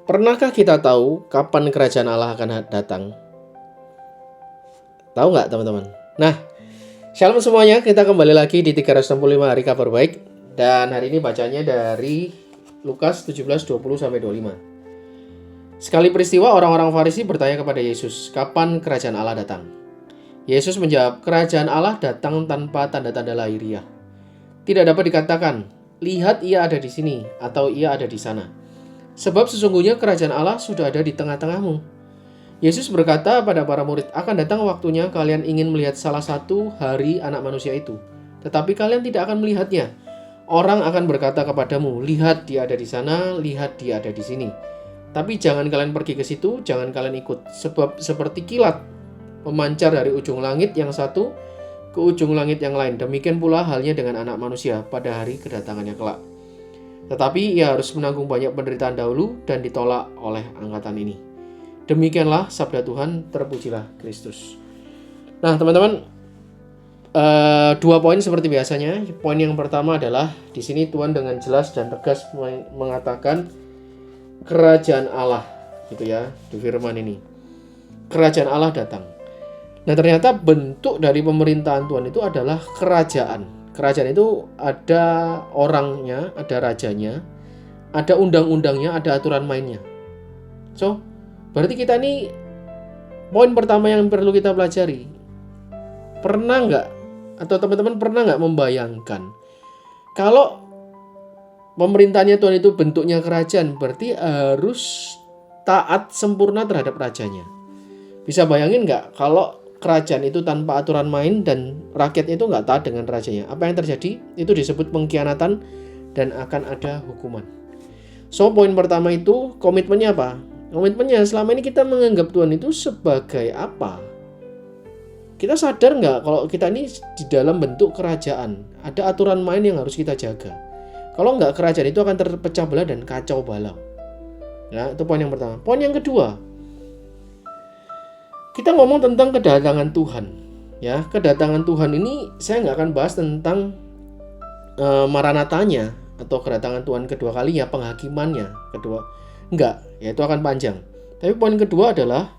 Pernahkah kita tahu kapan kerajaan Allah akan datang? Tahu nggak teman-teman? Nah, shalom semuanya, kita kembali lagi di 365 hari kabar baik. Dan hari ini bacanya dari Lukas 17:20-25. Sekali peristiwa orang-orang Farisi bertanya kepada Yesus, kapan kerajaan Allah datang? Yesus menjawab, kerajaan Allah datang tanpa tanda-tanda lahiriah. Tidak dapat dikatakan, lihat ia ada di sini atau ia ada di sana. Sebab sesungguhnya kerajaan Allah sudah ada di tengah-tengahmu. Yesus berkata pada para murid, akan datang waktunya kalian ingin melihat salah satu hari anak manusia itu. Tetapi kalian tidak akan melihatnya. Orang akan berkata kepadamu, lihat dia ada di sana, lihat dia ada di sini. Tapi jangan kalian pergi ke situ, jangan kalian ikut. Sebab seperti kilat memancar dari ujung langit yang satu ke ujung langit yang lain. Demikian pula halnya dengan anak manusia pada hari kedatangannya kelak. Tetapi ia harus menanggung banyak penderitaan dahulu dan ditolak oleh angkatan ini. Demikianlah sabda Tuhan, terpujilah Kristus. Nah teman-teman, dua poin seperti biasanya. Poin yang pertama adalah di sini Tuhan dengan jelas dan tegas mengatakan kerajaan Allah, gitu ya, di firman ini. Kerajaan Allah datang. Nah ternyata bentuk dari pemerintahan Tuhan itu adalah kerajaan. Kerajaan itu ada orangnya, ada rajanya, ada undang-undangnya, ada aturan mainnya. So, berarti kita ini poin pertama yang perlu kita pelajari. Pernah nggak, atau teman-teman pernah nggak membayangkan kalau pemerintahnya Tuhan itu bentuknya kerajaan, berarti harus taat sempurna terhadap rajanya. Bisa bayangin nggak kalau kerajaan itu tanpa aturan main dan rakyatnya itu nggak taat dengan rajanya? Apa yang terjadi? Itu disebut pengkhianatan dan akan ada hukuman. So, poin pertama itu komitmennya apa? Komitmennya selama ini kita menganggap Tuhan itu sebagai apa? Kita sadar nggak kalau kita ini di dalam bentuk kerajaan, ada aturan main yang harus kita jaga. Kalau nggak, kerajaan itu akan terpecah belah dan kacau balau. Ya, itu poin yang pertama. Poin yang kedua, kita ngomong tentang kedatangan Tuhan. Ya, kedatangan Tuhan ini saya nggak akan bahas tentang maranatanya atau kedatangan Tuhan kedua kalinya, penghakimannya kedua. Enggak, ya itu akan panjang. Tapi poin kedua adalah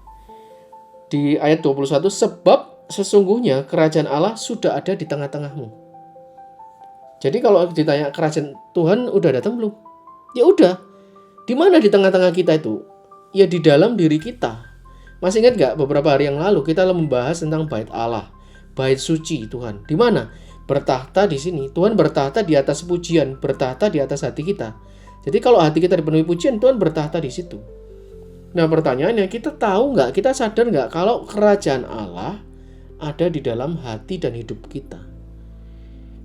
di ayat 21, sebab sesungguhnya kerajaan Allah sudah ada di tengah-tengahmu. Jadi kalau ditanya kerajaan Tuhan udah datang belum? Ya udah. Di mana di tengah-tengah kita itu? Ya di dalam diri kita. Masih ingat nggak beberapa hari yang lalu kita membahas tentang bait Allah, bait suci Tuhan. Di mana? Bertahta di sini. Tuhan bertahta di atas pujian, bertahta di atas hati kita. Jadi kalau hati kita dipenuhi pujian, Tuhan bertahta di situ. Nah pertanyaannya, kita tahu nggak, kita sadar nggak kalau kerajaan Allah ada di dalam hati dan hidup kita?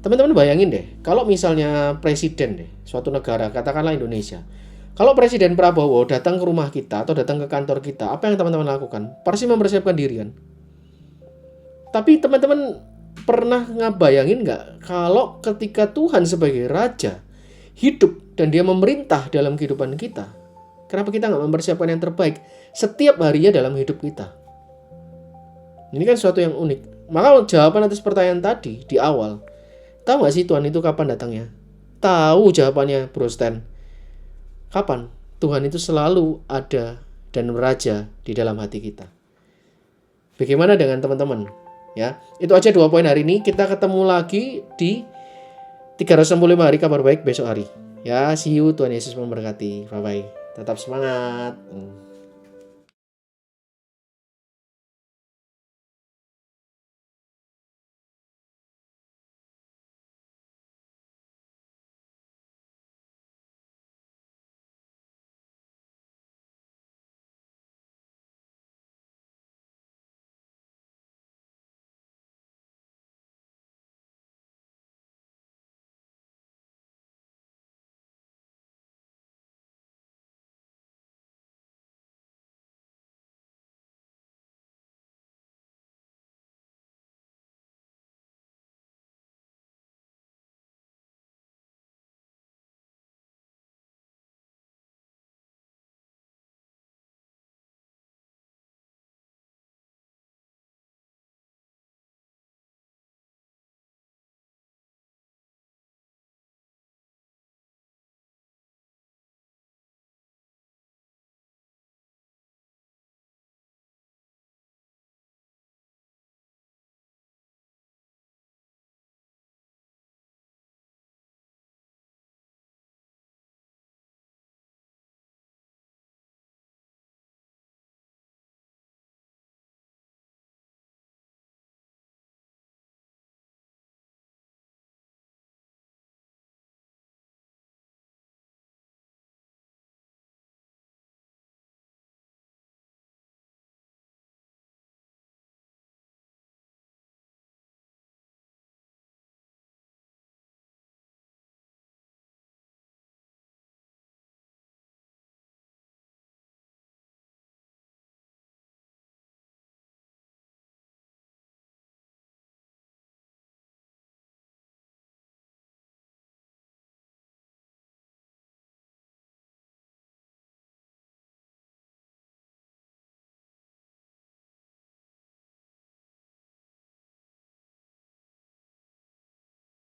Teman-teman bayangin deh, kalau misalnya presiden deh, suatu negara, katakanlah Indonesia. Kalau Presiden Prabowo datang ke rumah kita atau datang ke kantor kita, apa yang teman-teman lakukan? Pasti mempersiapkan diri kan? Tapi teman-teman pernah ngebayangin nggak kalau ketika Tuhan sebagai Raja hidup dan dia memerintah dalam kehidupan kita, kenapa kita nggak mempersiapkan yang terbaik setiap harinya dalam hidup kita? Ini kan sesuatu yang unik. Maka jawaban atas pertanyaan tadi di awal, tahu nggak sih Tuhan itu kapan datangnya? Tahu jawabannya, Bro Stan. Kapan? Tuhan itu selalu ada dan meraja di dalam hati kita. Bagaimana dengan teman-teman? Ya, itu aja 2 poin hari ini. Kita ketemu lagi di 365 hari kabar baik besok hari. Ya, see you. Tuhan Yesus memberkati. Bye-bye. Tetap semangat.